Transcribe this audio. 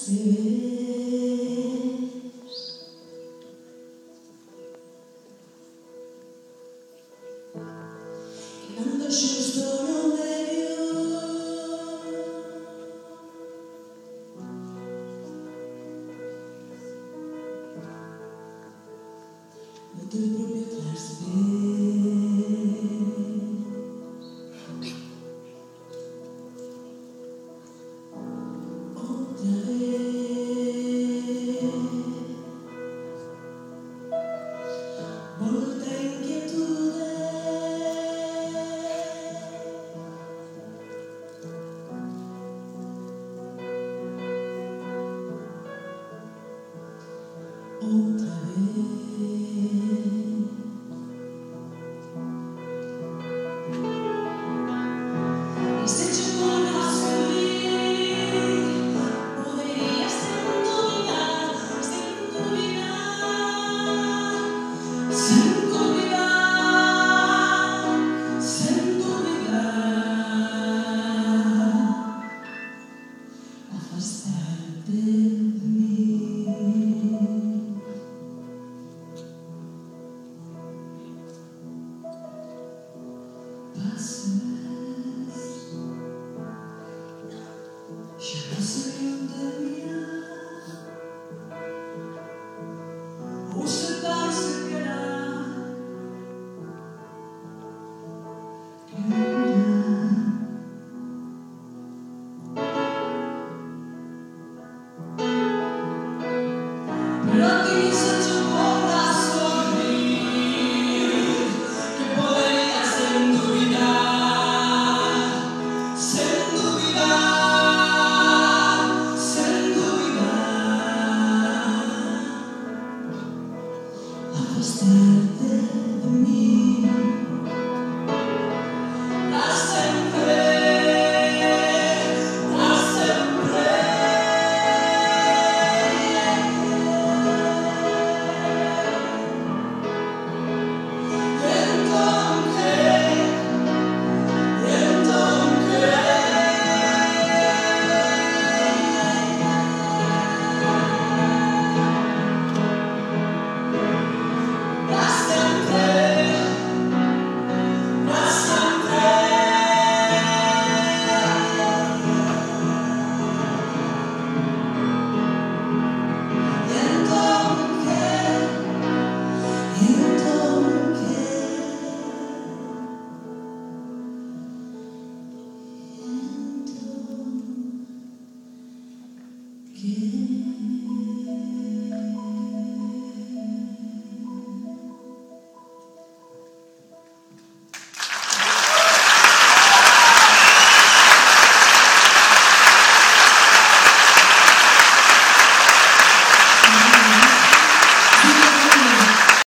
te ves. Cando xusto no medio do teu propio trasvés. Outra vez volta a inquietude. Outra vez e se te tornas feliz, poderías sem duvidar, sem duvidar, sem duvidar, sem duvidar, afastar-te de mim. Passes, já não sei onde mirar, ou se está-se a calhar, pero